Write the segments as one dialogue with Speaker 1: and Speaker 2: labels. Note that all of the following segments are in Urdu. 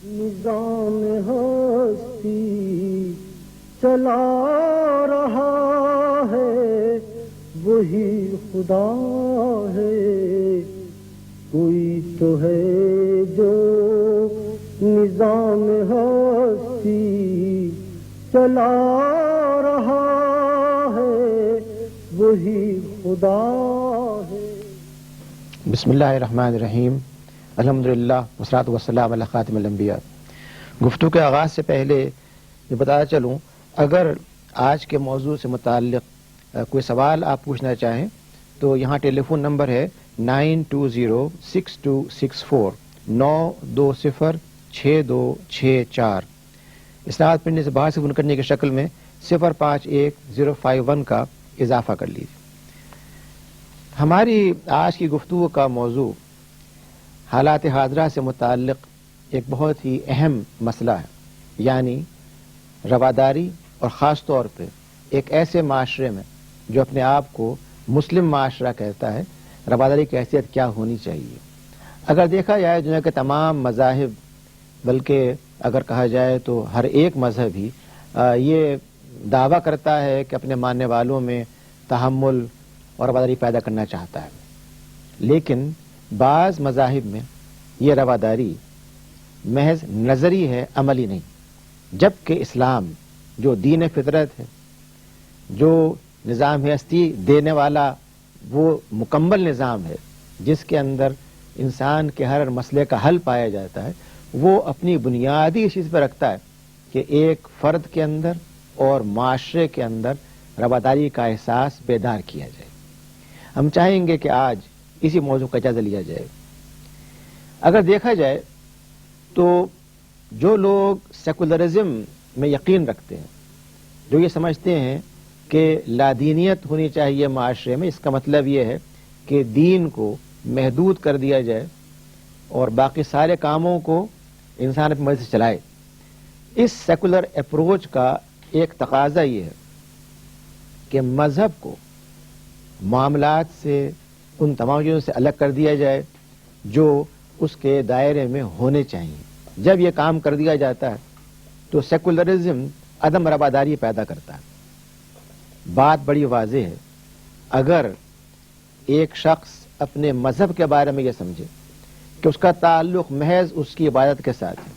Speaker 1: نظام ہستی چلا رہا ہے وہی خدا ہے، کوئی تو ہے جو نظام ہستی چلا رہا ہے وہی خدا ہے۔
Speaker 2: بسم اللہ الرحمن الرحیم، الحمدللہ والصلاۃ والسلام علی خاتم الانبیاء۔ گفتگو کے آغاز سے پہلے یہ بتاتا چلوں، اگر آج کے موضوع سے متعلق کوئی سوال آپ پوچھنا چاہیں تو یہاں ٹیلی فون نمبر ہے 92026264 اسناد پڑھنے سے باہر سے فون کرنے کی شکل میں 051051 کا اضافہ کر لیجیے۔ ہماری آج کی گفتگو کا موضوع حالات حاضرہ سے متعلق ایک بہت ہی اہم مسئلہ ہے، یعنی رواداری، اور خاص طور پہ ایک ایسے معاشرے میں جو اپنے آپ کو مسلم معاشرہ کہتا ہے، رواداری کی حیثیت کیا ہونی چاہیے۔ اگر دیکھا جائے دنیا کے تمام مذاہب، بلکہ اگر کہا جائے تو ہر ایک مذہب ہی یہ دعویٰ کرتا ہے کہ اپنے ماننے والوں میں تحمل اور رواداری پیدا کرنا چاہتا ہے، لیکن بعض مذاہب میں یہ رواداری محض نظری ہے، عملی نہیں، جبکہ اسلام جو دین فطرت ہے، جو نظام ہستی دینے والا وہ مکمل نظام ہے جس کے اندر انسان کے ہر مسئلے کا حل پایا جاتا ہے، وہ اپنی بنیادی اس چیز پر رکھتا ہے کہ ایک فرد کے اندر اور معاشرے کے اندر رواداری کا احساس بیدار کیا جائے۔ ہم چاہیں گے کہ آج اسی موضوع کا جائزہ لیا جائے۔ اگر دیکھا جائے تو جو لوگ سیکولرزم میں یقین رکھتے ہیں، جو یہ سمجھتے ہیں کہ لادینیت ہونی چاہیے معاشرے میں، اس کا مطلب یہ ہے کہ دین کو محدود کر دیا جائے اور باقی سارے کاموں کو انسان اپنی مرضی سے چلائے، اس سیکولر اپروچ کا ایک تقاضا یہ ہے کہ مذہب کو معاملات سے، ان تمام چیزوں سے الگ کر دیا جائے جو اس کے دائرے میں ہونے چاہیے۔ جب یہ کام کر دیا جاتا ہے تو سیکولرزم عدم رواداری پیدا کرتا ہے۔ بات بڑی واضح ہے، اگر ایک شخص اپنے مذہب کے بارے میں یہ سمجھے کہ اس کا تعلق محض اس کی عبادت کے ساتھ ہے،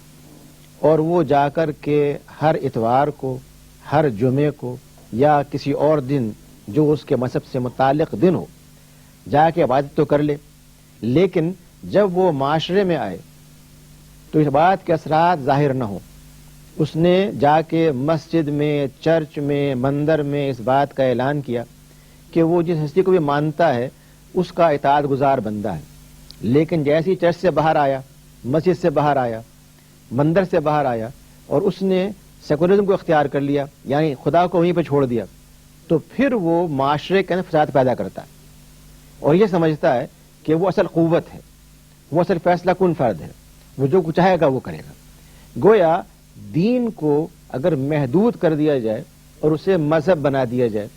Speaker 2: اور وہ جا کر کے ہر اتوار کو، ہر جمعے کو، یا کسی اور دن جو اس کے مذہب سے متعلق دن ہو، جا کے عبادت تو کر لے، لیکن جب وہ معاشرے میں آئے تو اس بات کے اثرات ظاہر نہ ہوں۔ اس نے جا کے مسجد میں، چرچ میں، مندر میں اس بات کا اعلان کیا کہ وہ جس ہستی کو بھی مانتا ہے اس کا اطاعت گزار بندہ ہے، لیکن جیسے ہی چرچ سے باہر آیا، مسجد سے باہر آیا، مندر سے باہر آیا، اور اس نے سیکولرزم کو اختیار کر لیا، یعنی خدا کو وہیں پہ چھوڑ دیا، تو پھر وہ معاشرے کے اندر فساد پیدا کرتا ہے اور یہ سمجھتا ہے کہ وہ اصل قوت ہے، وہ اصل فیصلہ کن فرد ہے، وہ جو کچھ چاہے گا وہ کرے گا۔ گویا دین کو اگر محدود کر دیا جائے اور اسے مذہب بنا دیا جائے،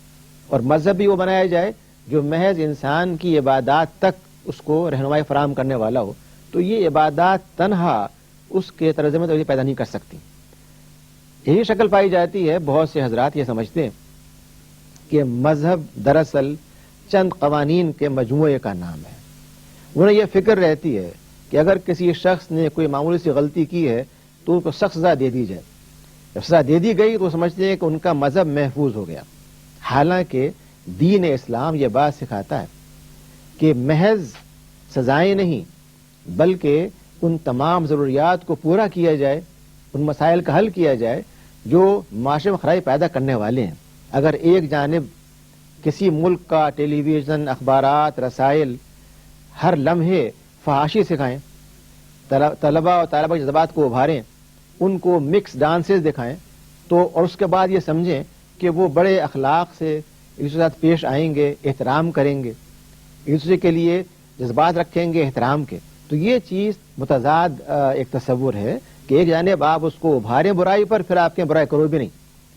Speaker 2: اور مذہب بھی وہ بنایا جائے جو محض انسان کی عبادات تک اس کو رہنمائی فراہم کرنے والا ہو، تو یہ عبادات تنہا اس کے طرز میں تبدیلی پیدا نہیں کر سکتی۔ یہی شکل پائی جاتی ہے، بہت سے حضرات یہ سمجھتے ہیں کہ مذہب دراصل چند قوانین کے مجموعے کا نام ہے۔ انہیں یہ فکر رہتی ہے کہ اگر کسی شخص نے کوئی معمولی سی غلطی کی ہے تو اس کو سخت سزا دے دی جائے۔ جب سزا دے دی گئی تو وہ سمجھتے ہیں کہ ان کا مذہب محفوظ ہو گیا، حالانکہ دین اسلام یہ بات سکھاتا ہے کہ محض سزائیں نہیں، بلکہ ان تمام ضروریات کو پورا کیا جائے، ان مسائل کا حل کیا جائے جو معاشرے میں خرابی پیدا کرنے والے ہیں۔ اگر ایک جانب کسی ملک کا ٹیلی ویژن، اخبارات، رسائل ہر لمحے فحاشی سکھائیں، طلباء اور طالبہ کے جذبات کو ابھاریں، ان کو مکس ڈانسز دکھائیں، تو اور اس کے بعد یہ سمجھیں کہ وہ بڑے اخلاق سے ایک دوسرے کے ساتھ پیش آئیں گے، احترام کریں گے، ایک دوسرے کے لیے جذبات رکھیں گے احترام کے، تو یہ چیز متضاد ایک تصور ہے کہ ایک جانب آپ اس کو ابھاریں برائی پر، پھر آپ کے برائی کرو بھی نہیں۔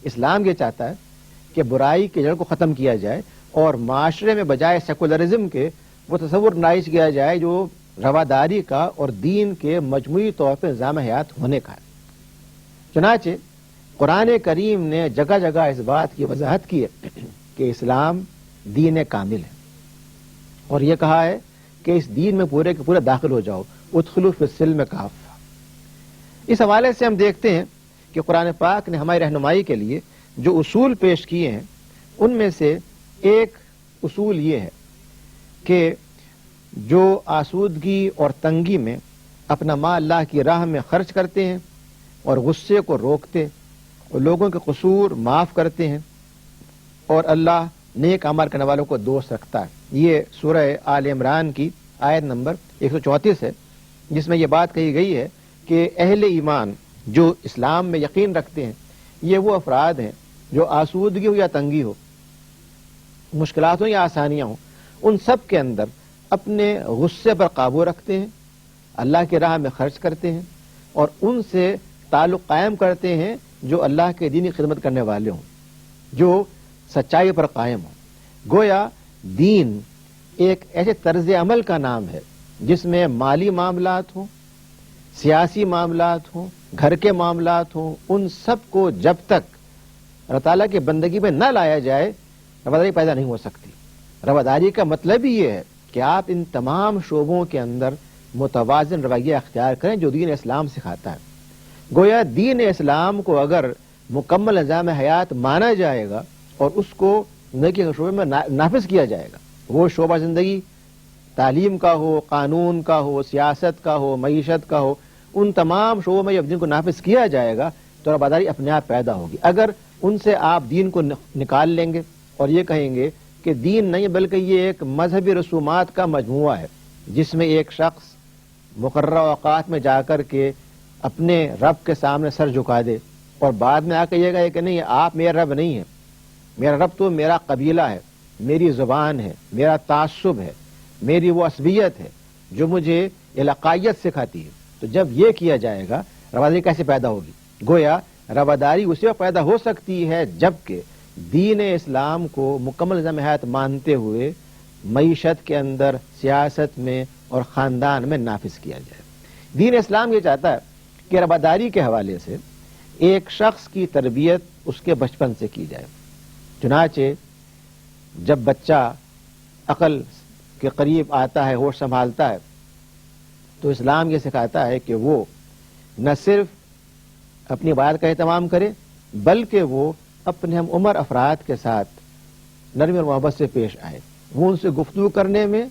Speaker 2: اسلام یہ چاہتا ہے کہ برائی کے جڑ کو ختم کیا جائے اور معاشرے میں بجائے سیکولرزم کے وہ تصور نائش کیا جائے جو رواداری کا اور دین کے مجموعی طور پر نظام حیات ہونے کا ہے۔ چنانچہ قرآن کریم نے جگہ جگہ اس بات کی وضاحت کی ہے کہ اسلام دین کامل ہے، اور یہ کہا ہے کہ اس دین میں پورے کے پورے داخل ہو جاؤ، ادخلوا فی السلم کافہ۔ اس حوالے سے ہم دیکھتے ہیں کہ قرآن پاک نے ہماری رہنمائی کے لیے جو اصول پیش کیے ہیں، ان میں سے ایک اصول یہ ہے کہ جو آسودگی اور تنگی میں اپنا مال اللہ کی راہ میں خرچ کرتے ہیں اور غصے کو روکتے اور لوگوں کے قصور معاف کرتے ہیں، اور اللہ نیک عمل کرنے والوں کو دوست رکھتا ہے۔ یہ سورہ آل عمران کی آیت نمبر 134 ہے، جس میں یہ بات کہی گئی ہے کہ اہل ایمان جو اسلام میں یقین رکھتے ہیں، یہ وہ افراد ہیں جو آسودگی ہو یا تنگی ہو، مشکلات ہوں یا آسانیاں ہوں، ان سب کے اندر اپنے غصے پر قابو رکھتے ہیں، اللہ کی راہ میں خرچ کرتے ہیں، اور ان سے تعلق قائم کرتے ہیں جو اللہ کے دین کی خدمت کرنے والے ہوں، جو سچائی پر قائم ہوں۔ گویا دین ایک ایسے طرز عمل کا نام ہے جس میں مالی معاملات ہوں، سیاسی معاملات ہوں، گھر کے معاملات ہوں، ان سب کو جب تک اللہ تعالیٰ کی بندگی میں نہ لایا جائے رواداری پیدا نہیں ہو سکتی۔ رواداری کا مطلب ہی یہ ہے کہ آپ ان تمام شعبوں کے اندر متوازن رویہ اختیار کریں جو دین اسلام سکھاتا ہے۔ گویا دین اسلام کو اگر مکمل نظام حیات مانا جائے گا اور اس کو نیکی کے شعبے میں نافذ کیا جائے گا، وہ شعبہ زندگی تعلیم کا ہو، قانون کا ہو، سیاست کا ہو، معیشت کا ہو، ان تمام شعبوں میں جب دین کو نافذ کیا جائے گا تو رواداری اپنے آپ پیدا ہوگی۔ اگر ان سے آپ دین کو نکال لیں گے اور یہ کہیں گے کہ دین نہیں بلکہ یہ ایک مذہبی رسومات کا مجموعہ ہے جس میں ایک شخص مقررہ اوقات میں جا کر کے اپنے رب کے سامنے سر جھکا دے اور بعد میں آ کہیے گا کہ نہیں آپ میرا رب نہیں ہے، میرا رب تو میرا قبیلہ ہے، میری زبان ہے، میرا تعصب ہے، میری وہ عصبیت ہے جو مجھے علاقائیت سکھاتی ہے، تو جب یہ کیا جائے گا رواداری کیسے پیدا ہوگی؟ گویا رواداری اسی وقت پیدا ہو سکتی ہے جبکہ دین اسلام کو مکمل نظام حیات مانتے ہوئے معیشت کے اندر، سیاست میں اور خاندان میں نافذ کیا جائے۔ دین اسلام یہ چاہتا ہے کہ رواداری کے حوالے سے ایک شخص کی تربیت اس کے بچپن سے کی جائے۔ چنانچہ جب بچہ عقل کے قریب آتا ہے، ہوش سنبھالتا ہے، تو اسلام یہ سکھاتا ہے کہ وہ نہ صرف اپنی عبادت کا اہتمام کرے بلکہ وہ اپنے ہم عمر افراد کے ساتھ نرمی اور محبت سے پیش آئے، وہ ان سے گفتگو کرنے میں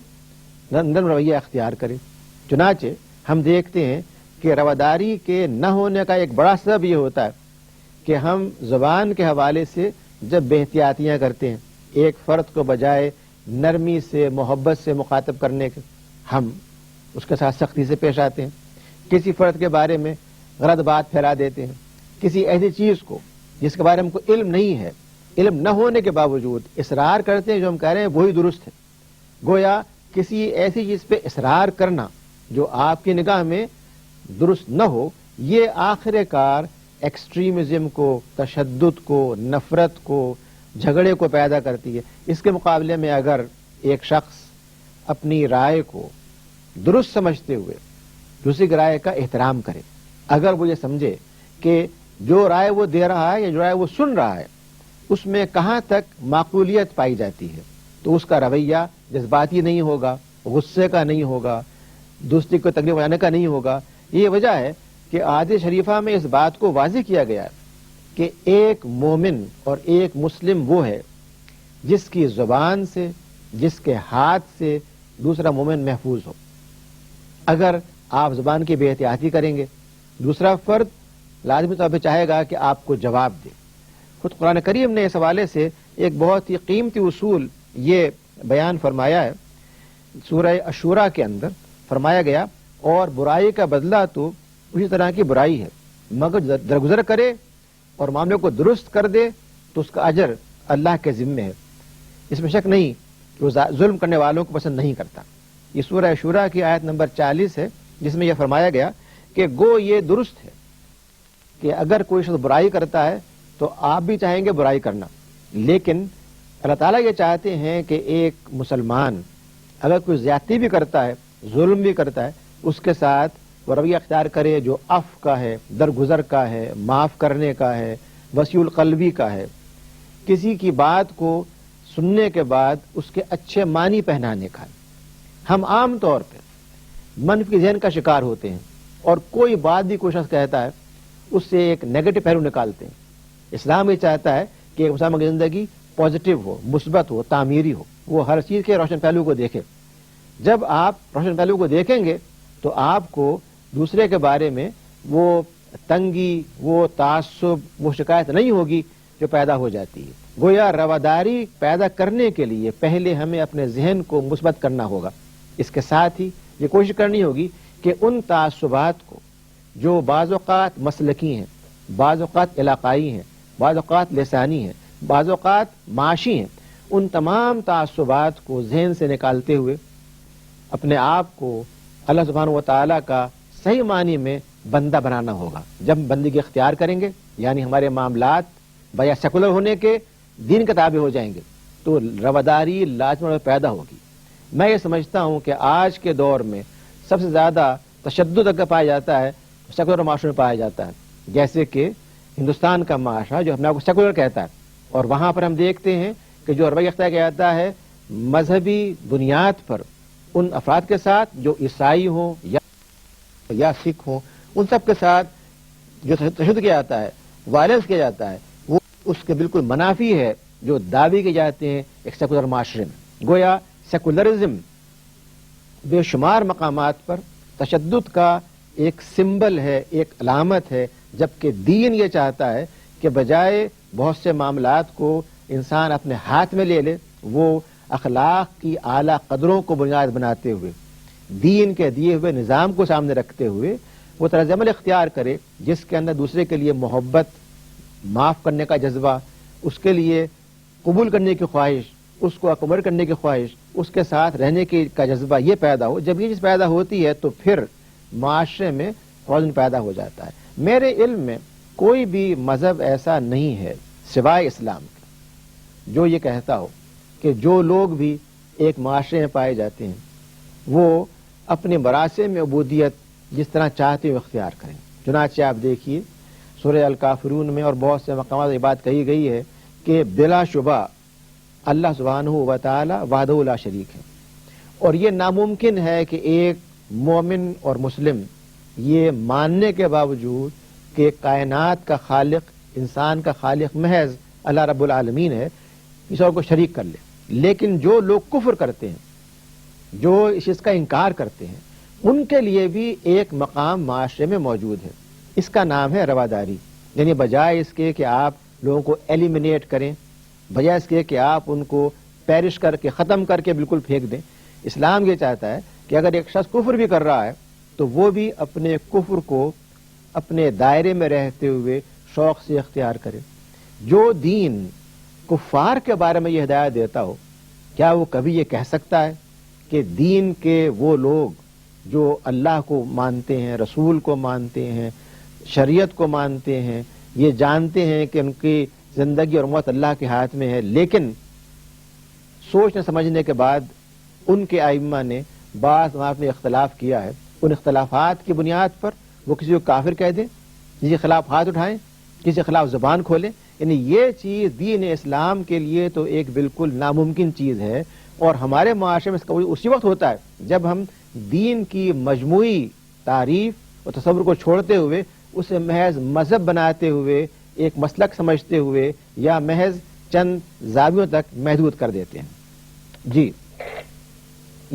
Speaker 2: نرم رویہ اختیار کرے۔ چنانچہ ہم دیکھتے ہیں کہ رواداری کے نہ ہونے کا ایک بڑا سبب یہ ہوتا ہے کہ ہم زبان کے حوالے سے جب بے احتیاطیاں کرتے ہیں، ایک فرد کو بجائے نرمی سے، محبت سے مخاطب کرنے کے، ہم اس کے ساتھ سختی سے پیش آتے ہیں، کسی فرد کے بارے میں غلط بات پھیلا دیتے ہیں، کسی ایسی چیز کو جس کے بارے میں ہم کو علم نہیں ہے، علم نہ ہونے کے باوجود اصرار کرتے ہیں جو ہم کہہ رہے ہیں وہی درست ہے۔ گویا کسی ایسی چیز پہ اصرار کرنا جو آپ کی نگاہ میں درست نہ ہو، یہ آخر کار ایکسٹریمزم کو، تشدد کو، نفرت کو، جھگڑے کو پیدا کرتی ہے۔ اس کے مقابلے میں اگر ایک شخص اپنی رائے کو درست سمجھتے ہوئے دوسری کی رائے کا احترام کرے، اگر وہ یہ سمجھے کہ جو رائے وہ دے رہا ہے یا جو رائے وہ سن رہا ہے اس میں کہاں تک معقولیت پائی جاتی ہے، تو اس کا رویہ جذباتی نہیں ہوگا، غصے کا نہیں ہوگا، دوسری کو تکلیف پہنچانے کا نہیں ہوگا۔ یہ وجہ ہے کہ آیت شریفہ میں اس بات کو واضح کیا گیا ہے کہ ایک مومن اور ایک مسلم وہ ہے جس کی زبان سے، جس کے ہاتھ سے دوسرا مومن محفوظ ہو۔ اگر آپ زبان کی بے احتیاطی کریں گے، دوسرا فرد لازمی طور پہ چاہے گا کہ آپ کو جواب دے۔ خود قرآن کریم نے اس حوالے سے ایک بہت ہی قیمتی اصول یہ بیان فرمایا ہے۔ سورہ الشورى کے اندر فرمایا گیا، اور برائی کا بدلہ تو اسی طرح کی برائی ہے، مگر درگزر کرے اور معاملے کو درست کر دے تو اس کا اجر اللہ کے ذمے ہے۔ اس میں شک نہیں کہ وہ ظلم کرنے والوں کو پسند نہیں کرتا۔ یہ سورہ شورى کی آیت نمبر 40 ہے، جس میں یہ فرمایا گیا کہ گو یہ درست ہے کہ اگر کوئی شخص برائی کرتا ہے تو آپ بھی چاہیں گے برائی کرنا، لیکن اللہ تعالیٰ یہ چاہتے ہیں کہ ایک مسلمان اگر کوئی زیادتی بھی کرتا ہے ظلم بھی کرتا ہے، اس کے ساتھ وہ رویہ اختیار کرے جو عفو کا ہے، درگزر کا ہے، معاف کرنے کا ہے، وسیع القلبی کا ہے، کسی کی بات کو سننے کے بعد اس کے اچھے معنی پہنانے کا ہے۔ ہم عام طور پہ منفی ذہن کا شکار ہوتے ہیں اور کوئی بات بھی کوئی شخص کہتا ہے اس سے ایک نیگیٹو پہلو نکالتے ہیں۔ اسلام یہ چاہتا ہے کہ ایک مسلمان کی زندگی پازیٹو ہو، مثبت ہو، تعمیری ہو، وہ ہر چیز کے روشن پہلو کو دیکھے۔ جب آپ روشن پہلو کو دیکھیں گے تو آپ کو دوسرے کے بارے میں وہ تنگی، وہ تعصب، وہ شکایت نہیں ہوگی جو پیدا ہو جاتی ہے۔ گویا رواداری پیدا کرنے کے لیے پہلے ہمیں اپنے ذہن کو مثبت کرنا ہوگا، اس کے ساتھ ہی یہ کوشش کرنی ہوگی کہ ان تعصبات کو جو بعض اوقات مسلکی ہیں، بعض اوقات علاقائی ہیں، بعض اوقات لسانی ہیں، بعض اوقات معاشی ہیں، ان تمام تعصبات کو ذہن سے نکالتے ہوئے اپنے آپ کو اللہ سبحانہ و تعالیٰ کا صحیح معنی میں بندہ بنانا ہوگا۔ جب بندگی اختیار کریں گے، یعنی ہمارے معاملات بیا سیکولر ہونے کے دین کے تابع ہو جائیں گے، تو رواداری لازمی پیدا ہوگی۔ میں یہ سمجھتا ہوں کہ آج کے دور میں سب سے زیادہ تشدد اگر پایا جاتا ہے تو سیکولر معاشرے میں پایا جاتا ہے، جیسے کہ ہندوستان کا معاشرہ جو اپنے آپ کو سیکولر کہتا ہے، اور وہاں پر ہم دیکھتے ہیں کہ جو رویہ اختیار کیا جاتا ہے مذہبی بنیاد پر ان افراد کے ساتھ جو عیسائی ہوں یا سکھ ہوں، ان سب کے ساتھ جو تشدد کیا جاتا ہے، وائلنس کیا جاتا ہے، وہ اس کے بالکل منافی ہے جو دعوے کیے جاتے ہیں ایک سیکولر معاشرے میں۔ گویا سیکولرزم بے شمار مقامات پر تشدد کا ایک سمبل ہے، ایک علامت ہے، جبکہ دین یہ چاہتا ہے کہ بجائے بہت سے معاملات کو انسان اپنے ہاتھ میں لے لے، وہ اخلاق کی اعلیٰ قدروں کو بنیاد بناتے ہوئے، دین کے دیے ہوئے نظام کو سامنے رکھتے ہوئے وہ طرز عمل اختیار کرے جس کے اندر دوسرے کے لیے محبت، معاف کرنے کا جذبہ، اس کے لیے قبول کرنے کی خواہش، اس کو اکمل کرنے کی خواہش، اس کے ساتھ رہنے کا جذبہ یہ پیدا ہو۔ جب یہ چیز پیدا ہوتی ہے تو پھر معاشرے میں توازن پیدا ہو جاتا ہے۔ میرے علم میں کوئی بھی مذہب ایسا نہیں ہے سوائے اسلام کے جو یہ کہتا ہو کہ جو لوگ بھی ایک معاشرے میں پائے جاتے ہیں وہ اپنے مراسم عبودیت جس طرح چاہتے ہوئے اختیار کریں۔ چنانچہ آپ دیکھیے سورہ الکافرون میں اور بہت سے مقامات یہ بات کہی گئی ہے کہ بلا شبہ اللہ سبحانہ و تعالی وحدہ لا شریک ہے، اور یہ ناممکن ہے کہ ایک مومن اور مسلم یہ ماننے کے باوجود کہ کائنات کا خالق، انسان کا خالق محض اللہ رب العالمین ہے، اس اور کو شریک کر لے۔ لیکن جو لوگ کفر کرتے ہیں، جو اس چیز کا انکار کرتے ہیں، ان کے لیے بھی ایک مقام معاشرے میں موجود ہے، اس کا نام ہے رواداری۔ یعنی بجائے اس کے کہ آپ لوگوں کو ایلیمینیٹ کریں، بجائے اس کے کہ آپ ان کو پیرش کر کے، ختم کر کے بالکل پھینک دیں، اسلام یہ چاہتا ہے کہ اگر ایک شخص کفر بھی کر رہا ہے تو وہ بھی اپنے کفر کو اپنے دائرے میں رہتے ہوئے شوق سے اختیار کرے۔ جو دین کفار کے بارے میں یہ ہدایت دیتا ہو، کیا وہ کبھی یہ کہہ سکتا ہے کہ دین کے وہ لوگ جو اللہ کو مانتے ہیں، رسول کو مانتے ہیں، شریعت کو مانتے ہیں، یہ جانتے ہیں کہ ان کی زندگی اور موت اللہ کے ہاتھ میں ہے، لیکن سوچنے سمجھنے کے بعد ان کے ائمہ نے بعض مواقع میں اختلاف کیا ہے، ان اختلافات کی بنیاد پر وہ کسی کو کافر کہہ دیں، کسی کے خلاف ہاتھ اٹھائیں، کسی کے خلاف زبان کھولیں، یعنی یہ چیز دین اسلام کے لیے تو ایک بالکل ناممکن چیز ہے۔ اور ہمارے معاشرے میں اس کا اسی وقت ہوتا ہے جب ہم دین کی مجموعی تعریف اور تصور کو چھوڑتے ہوئے اسے محض مذہب بناتے ہوئے، ایک مسلک سمجھتے ہوئے، یا محض چند زاویوں تک محدود کر دیتے ہیں۔ جی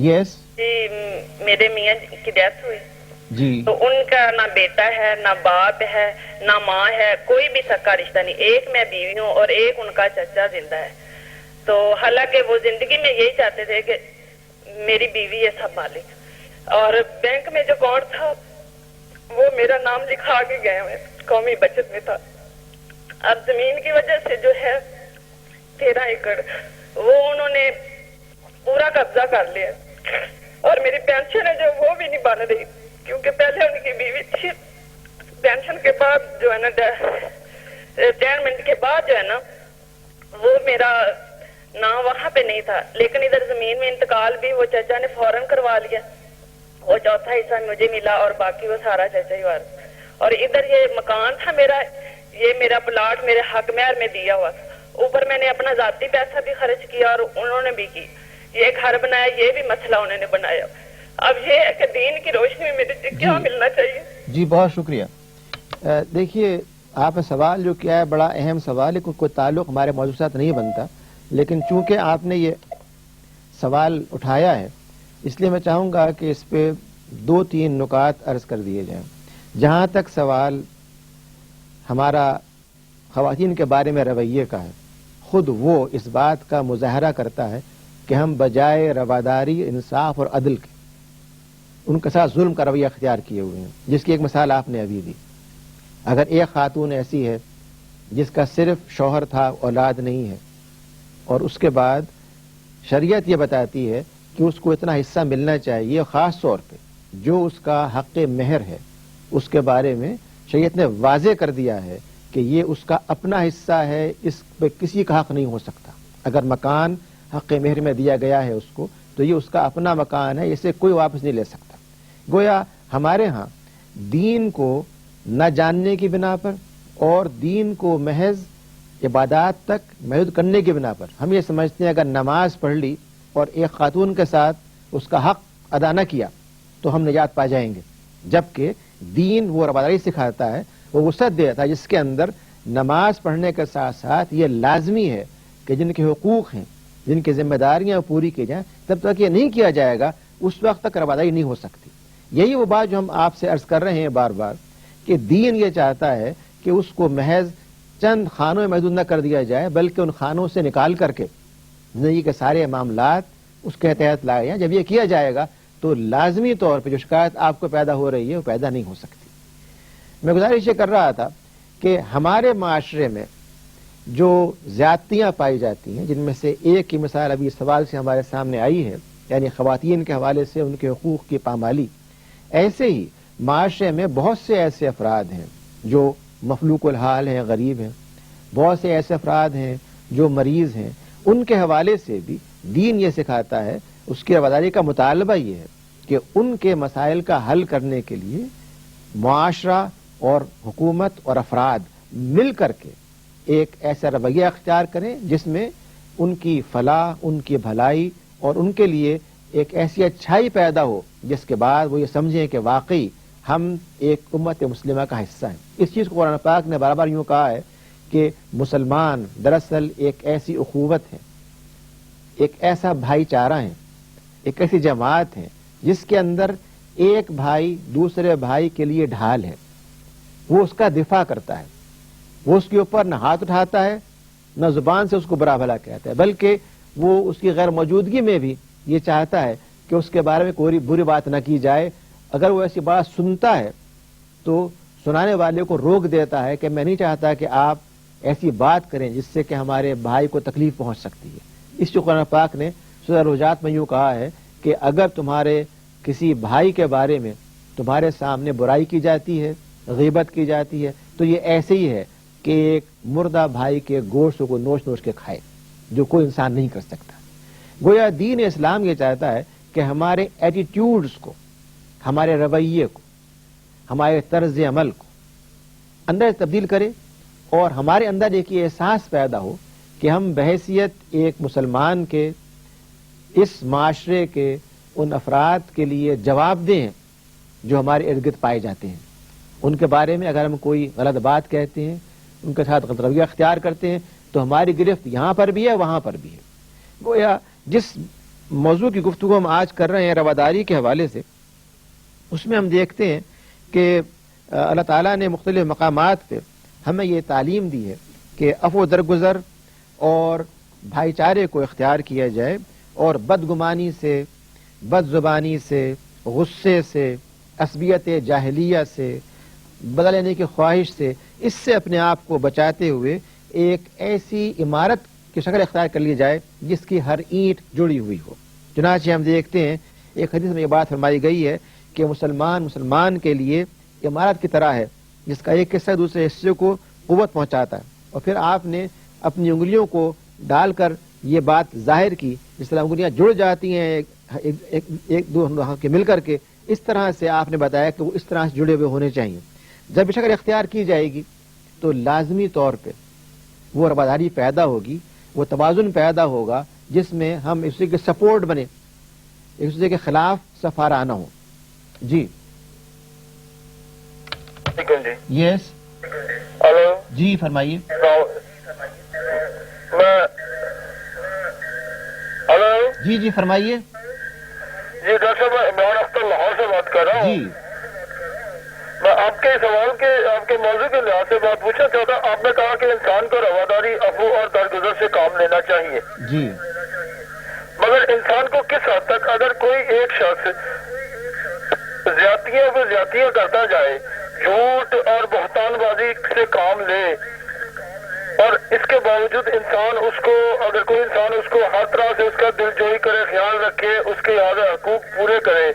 Speaker 2: یس
Speaker 3: جی، میرے میاں کی ڈیتھ ہوئی
Speaker 2: جی،
Speaker 3: تو ان کا نہ بیٹا ہے، نہ باپ ہے، نہ ماں ہے، کوئی بھی سکا رشتہ نہیں۔ ایک میں بیوی ہوں اور ایک ان کا چچا زندہ ہے۔ تو حالانکہ وہ زندگی میں یہی چاہتے تھے کہ میری بیوی ہے سب مالک، اور بینک میں جو اکاؤنٹ تھا وہ میرا نام لکھا کے گئے ہوئے، قومی بچت میں تھا۔ اب زمین کی وجہ سے جو ہے 13 ایکڑ وہ انہوں نے پورا قبضہ کر لیا، اور میری پینشن ہے جو وہ بھی نہیں بن رہی، کیونکہ پہلے ان کی بیوی تھی۔ پینشن کے بعد جو ہے نا، ریٹائرمنٹ کے بعد جو ہے نا، وہ میرا نام وہاں پہ نہیں تھا، لیکن ادھر زمین میں انتقال بھی وہ چچا نے فوراً کروا لیا۔ وہ چوتھا حصہ مجھے ملا اور باقی وہ سارا چچا ہی وارث. اور ادھر یہ مکان تھا میرا، یہ میرا پلاٹ میرے حق مہر میں دیا ہوا تھا. اوپر میں نے اپنا ذاتی پیسہ بھی خرچ کیا اور انہوں نے بھی کی. یہ گھر بنایا، یہ بھی مسئلہ انہوں نے بنایا. اب یہ ہے کہ دین کی روشنی میں میرے سے کیا ملنا چاہیے؟
Speaker 2: جی بہت شکریہ. دیکھیے آپ نے سوال جو کیا ہے بڑا اہم سوال ہے، کوئی تعلق ہمارے موضوع کے ساتھ نہیں بنتا، لیکن چونکہ آپ نے یہ سوال اٹھایا ہے اس لیے میں چاہوں گا کہ اس پہ 2-3 نکات عرض کر دیے جائیں. جہاں تک سوال ہمارا خواتین کے بارے میں رویے کا ہے، خود وہ اس بات کا مظاہرہ کرتا ہے کہ ہم بجائے رواداری، انصاف اور عدل کے ان کے ساتھ ظلم کا رویہ اختیار کیے ہوئے ہیں، جس کی ایک مثال آپ نے ابھی دی. اگر ایک خاتون ایسی ہے جس کا صرف شوہر تھا، اولاد نہیں ہے، اور اس کے بعد شریعت یہ بتاتی ہے کہ اس کو اتنا حصہ ملنا چاہیے، خاص طور پہ جو اس کا حق مہر ہے اس کے بارے میں شریعت نے واضح کر دیا ہے کہ یہ اس کا اپنا حصہ ہے، اس پہ کسی کا حق نہیں ہو سکتا. اگر مکان حق مہر میں دیا گیا ہے اس کو تو یہ اس کا اپنا مکان ہے، اسے کوئی واپس نہیں لے سکتا. گویا ہمارے ہاں دین کو نہ جاننے کی بنا پر اور دین کو محض عبادات تک محدود کرنے کی بنا پر ہم یہ سمجھتے ہیں اگر نماز پڑھ لی اور ایک خاتون کے ساتھ اس کا حق ادا نہ کیا تو ہم نجات پا جائیں گے، جبکہ دین وہ رواداری سکھاتا ہے، وہ وسعت دیتا ہے جس کے اندر نماز پڑھنے کے ساتھ ساتھ یہ لازمی ہے کہ جن کے حقوق ہیں، جن کی ذمہ داریاں پوری کی جائیں. جب تک یہ نہیں کیا جائے گا اس وقت تک رواداری نہیں ہو سکتی. یہی وہ بات جو ہم آپ سے عرض کر رہے ہیں بار بار کہ دین یہ چاہتا ہے کہ اس کو محض چند خانوں میں محدود نہ کر دیا جائے، بلکہ ان خانوں سے نکال کر کے زندگی کے سارے معاملات اس کے تحت لائے جائیں. جب یہ کیا جائے گا تو لازمی طور پہ جو شکایت آپ کو پیدا ہو رہی ہے وہ پیدا نہیں ہو سکتی. میں گزارش یہ کر رہا تھا کہ ہمارے معاشرے میں جو زیادتیاں پائی جاتی ہیں، جن میں سے ایک کی مثال ابھی سوال سے ہمارے سامنے آئی ہے، یعنی خواتین کے حوالے سے ان کے حقوق کی پامالی، ایسے ہی معاشرے میں بہت سے ایسے افراد ہیں جو مفلوق الحال ہیں، غریب ہیں، بہت سے ایسے افراد ہیں جو مریض ہیں. ان کے حوالے سے بھی دین یہ سکھاتا ہے، اس کی رواداری کا مطالبہ یہ ہے کہ ان کے مسائل کا حل کرنے کے لیے معاشرہ اور حکومت اور افراد مل کر کے ایک ایسا رویہ اختیار کریں جس میں ان کی فلاح، ان کی بھلائی اور ان کے لیے ایک ایسی اچھائی پیدا ہو جس کے بعد وہ یہ سمجھیں کہ واقعی ہم ایک امت مسلمہ کا حصہ ہیں. اس چیز کو قرآن پاک نے بار بار یوں کہا ہے کہ مسلمان دراصل ایک ایسی اخوت ہے، ایک ایسا بھائی چارہ ہے، ایک ایسی جماعت ہے جس کے اندر ایک بھائی دوسرے بھائی کے لیے ڈھال ہے، وہ اس کا دفاع کرتا ہے، وہ اس کے اوپر نہ ہاتھ اٹھاتا ہے نہ زبان سے اس کو برا بھلا کہتا ہے، بلکہ وہ اس کی غیر موجودگی میں بھی یہ چاہتا ہے کہ اس کے بارے میں کوئی بری بات نہ کی جائے. اگر وہ ایسی بات سنتا ہے تو سنانے والے کو روک دیتا ہے کہ میں نہیں چاہتا کہ آپ ایسی بات کریں جس سے کہ ہمارے بھائی کو تکلیف پہنچ سکتی ہے. اس جو قرآن پاک نے سورہ الحجرات میں یوں کہا ہے کہ اگر تمہارے کسی بھائی کے بارے میں تمہارے سامنے برائی کی جاتی ہے، غیبت کی جاتی ہے، تو یہ ایسے ہی ہے کہ ایک مردہ بھائی کے گوشت کو نوچ نوچ کے کھائے، جو کوئی انسان نہیں کر سکتا. گویا دین اسلام یہ چاہتا ہے کہ ہمارے ایٹیٹیوڈز کو، ہمارے رویے کو، ہمارے طرز عمل کو اندر تبدیل کرے اور ہمارے اندر ایک یہ احساس پیدا ہو کہ ہم بحیثیت ایک مسلمان کے اس معاشرے کے ان افراد کے لیے جواب دیں جو ہمارے ارد گرد پائے جاتے ہیں. ان کے بارے میں اگر ہم کوئی غلط بات کہتے ہیں، ان کے ساتھ غلط رویہ اختیار کرتے ہیں تو ہماری گرفت یہاں پر بھی ہے، وہاں پر بھی ہے. گویا جس موضوع کی گفتگو ہم آج کر رہے ہیں رواداری کے حوالے سے، اس میں ہم دیکھتے ہیں کہ اللہ تعالیٰ نے مختلف مقامات پہ ہمیں یہ تعلیم دی ہے کہ عفو درگزر اور بھائی چارے کو اختیار کیا جائے اور بدگمانی سے، بد زبانی سے، غصے سے، عصبیت جاہلیہ سے، بدلہ لینے کی خواہش سے، اس سے اپنے آپ کو بچاتے ہوئے ایک ایسی عمارت کی شکل اختیار کر لی جائے جس کی ہر اینٹ جڑی ہوئی ہو. چنانچہ ہم دیکھتے ہیں ایک حدیث میں یہ بات فرمائی گئی ہے کہ مسلمان کے لیے عمارت کی طرح ہے جس کا ایک حصہ دوسرے حصے کو قوت پہنچاتا ہے. اور پھر آپ نے اپنی انگلیوں کو ڈال کر یہ بات ظاہر کی، جس طرح انگلیاں جڑ جاتی ہیں ایک دو کے مل کر کے، اس طرح سے آپ نے بتایا کہ وہ اس طرح سے جڑے ہوئے ہونے چاہیے. جب یہ شکل اختیار کی جائے گی تو لازمی طور پہ وہ رواداری پیدا ہوگی, وہ توازن پیدا ہوگا جس میں ہم اس کے سپورٹ بنے, ایک دوسرے کے خلاف سفارانہ ہوں. جی یس
Speaker 4: ہلو
Speaker 2: جی فرمائیے.
Speaker 4: ہلو
Speaker 2: جی جی فرمائیے.
Speaker 4: جی ڈاکٹر صاحب, میں عمران اختر لاہور سے بات کر رہا ہوں.
Speaker 2: جی
Speaker 4: میں آپ کے سوال کے آپ کے موضوع کے لحاظ سے بات پوچھنا چاہتا. آپ نے کہا کہ انسان کو رواداری, عفو اور درگزر سے کام لینا چاہیے,
Speaker 2: جی
Speaker 4: مگر انسان کو کس حد تک اگر کوئی ایک شخص زیادتیوں پہ زیادتیاں کرتا جائے, جھوٹ اور بہتان بازی سے کام لے, اور اس کے باوجود انسان اس کو, اگر کوئی انسان اس کو ہر طرح سے اس کا دل جوئی کرے, خیال رکھے, اس کے یاد حقوق پورے کرے,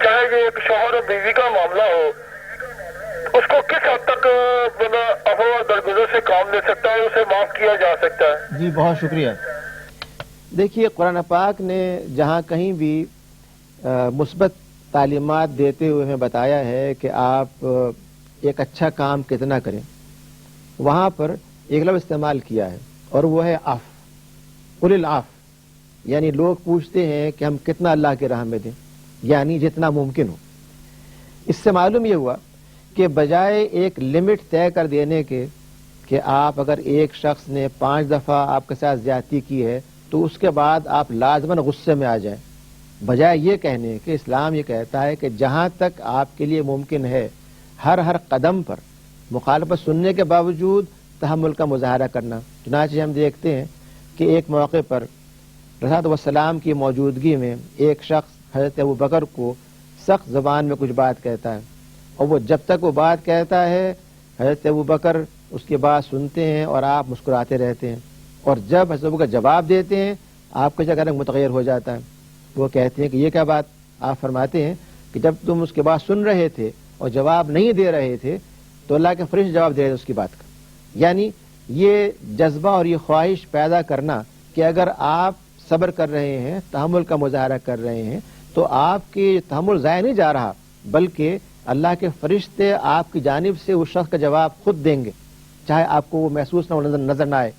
Speaker 4: چاہے یہ ایک شوہر اور بیوی کا معاملہ ہو, اس کو کس حد تک بندہ عفو اور درگزر سے کام لے سکتا ہے, اسے معاف کیا جا سکتا ہے؟
Speaker 2: جی بہت شکریہ. دیکھیے قرآن پاک نے جہاں کہیں بھی مثبت تعلیمات دیتے ہوئے ہمیں بتایا ہے کہ آپ ایک اچھا کام کتنا کریں, وہاں پر ایک لفظ استعمال کیا ہے اور وہ ہے عف. قل العف, یعنی لوگ پوچھتے ہیں کہ ہم کتنا اللہ کے راہ میں دیں, یعنی جتنا ممکن ہو. اس سے معلوم یہ ہوا کہ بجائے ایک لمٹ طے کر دینے کے کہ آپ اگر ایک شخص نے 5 دفعہ آپ کے ساتھ زیادتی کی ہے تو اس کے بعد آپ لازماً غصے میں آ جائیں, بجائے یہ کہنے کہ اسلام یہ کہتا ہے کہ جہاں تک آپ کے لیے ممکن ہے ہر قدم پر مخالفت سننے کے باوجود تحمل کا مظاہرہ کرنا. چنانچہ ہم دیکھتے ہیں کہ ایک موقع پر رسول اللہ والسلام کی موجودگی میں ایک شخص حضرت ابوبکر کو سخت زبان میں کچھ بات کہتا ہے, اور وہ جب تک وہ بات کہتا ہے حضرت ابوبکر اس کی بات سنتے ہیں اور آپ مسکراتے رہتے ہیں, اور جب حضرت ابوبکر جواب دیتے ہیں آپ کا جگہ رنگ متغیر ہو جاتا ہے. وہ کہتے ہیں کہ یہ کیا بات. آپ فرماتے ہیں کہ جب تم اس کی بات سن رہے تھے اور جواب نہیں دے رہے تھے تو اللہ کے فرشتے جواب دے رہے تھے اس کی بات کا. یعنی یہ جذبہ اور یہ خواہش پیدا کرنا کہ اگر آپ صبر کر رہے ہیں, تحمل کا مظاہرہ کر رہے ہیں, تو آپ کی تحمل ضائع نہیں جا رہا, بلکہ اللہ کے فرشتے آپ کی جانب سے اس شخص کا جواب خود دیں گے, چاہے آپ کو وہ محسوس نہ ہو, نظر نہ آئے.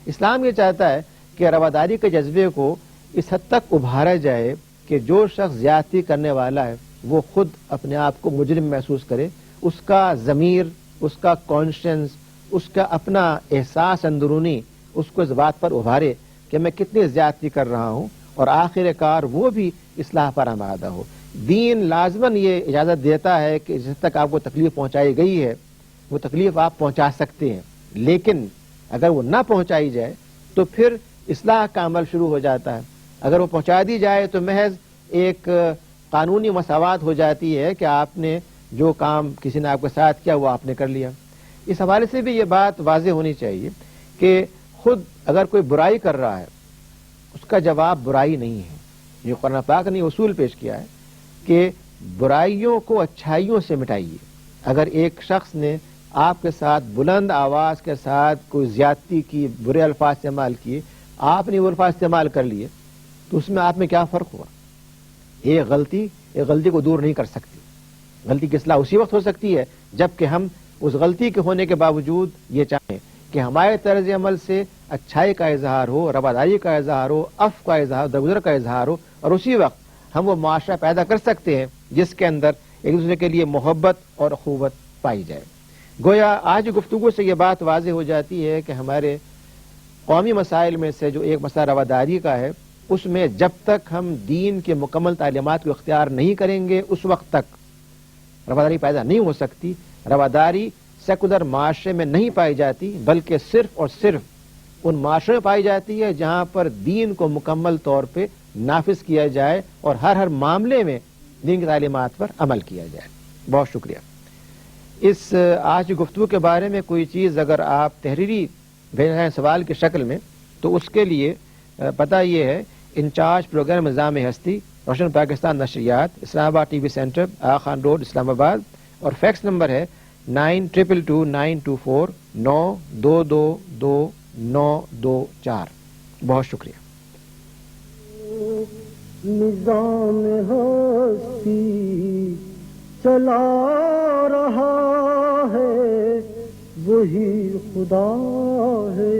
Speaker 2: اسلام یہ چاہتا ہے کہ رواداری کے جذبے کو اس حد تک ابھارا جائے کہ جو شخص زیادتی کرنے والا ہے وہ خود اپنے آپ کو مجرم محسوس کرے, اس کا ضمیر, اس کا کانشنس, اس کا اپنا احساس اندرونی اس کو اس بات پر ابھارے کہ میں کتنی زیادتی کر رہا ہوں, اور آخر کار وہ بھی اصلاح پر آمادہ ہو. دین لازماً یہ اجازت دیتا ہے کہ جس تک آپ کو تکلیف پہنچائی گئی ہے وہ تکلیف آپ پہنچا سکتے ہیں, لیکن اگر وہ نہ پہنچائی جائے تو پھر اصلاح کا عمل شروع ہو جاتا ہے. اگر وہ پہنچا دی جائے تو محض ایک قانونی مساوات ہو جاتی ہے کہ آپ نے جو کام کسی نے آپ کے ساتھ کیا وہ آپ نے کر لیا. اس حوالے سے بھی یہ بات واضح ہونی چاہیے کہ خود اگر کوئی برائی کر رہا ہے اس کا جواب برائی نہیں ہے. یہ قرآن پاک نے اصول پیش کیا ہے کہ برائیوں کو اچھائیوں سے مٹائیے. اگر ایک شخص نے آپ کے ساتھ بلند آواز کے ساتھ کوئی زیادتی کی, برے الفاظ استعمال کیے, آپ نے وہ الفاظ استعمال کر لیے, تو اس میں آپ میں کیا فرق ہوا؟ ایک غلطی کو دور نہیں کر سکتی. غلطی کی اصلاح اسی وقت ہو سکتی ہے جب کہ ہم اس غلطی کے ہونے کے باوجود یہ چاہیں کہ ہمارے طرز عمل سے اچھائی کا اظہار ہو, رواداری کا اظہار ہو, عفو کا اظہار, درگزر کا اظہار ہو, اور اسی وقت ہم وہ معاشرہ پیدا کر سکتے ہیں جس کے اندر ایک دوسرے کے لیے محبت اور اخوت پائی جائے. گویا آج گفتگو سے یہ بات واضح ہو جاتی ہے کہ ہمارے قومی مسائل میں سے جو ایک مسئلہ رواداری کا ہے, اس میں جب تک ہم دین کے مکمل تعلیمات کو اختیار نہیں کریں گے اس وقت تک رواداری پیدا نہیں ہو سکتی. رواداری سیکولر معاشرے میں نہیں پائی جاتی, بلکہ صرف اور صرف ان معاشرے میں پائی جاتی ہے جہاں پر دین کو مکمل طور پہ نافذ کیا جائے اور ہر معاملے میں دین کی تعلیمات پر عمل کیا جائے. بہت شکریہ. اس آج کی گفتگو کے بارے میں کوئی چیز اگر آپ تحریری بھیج رہے ہیں سوال کی شکل میں, تو اس کے لیے پتہ یہ ہے, انچارج پروگرام نظام ہستی, روشن پاکستان نشریات, اسلام آباد ٹی وی سینٹر, آغا خان روڈ, اسلام آباد, اور فیکس نمبر ہے 922292222924. بہت شکریہ.
Speaker 1: نظام ہستی چلا رہا ہے وہی خدا ہے.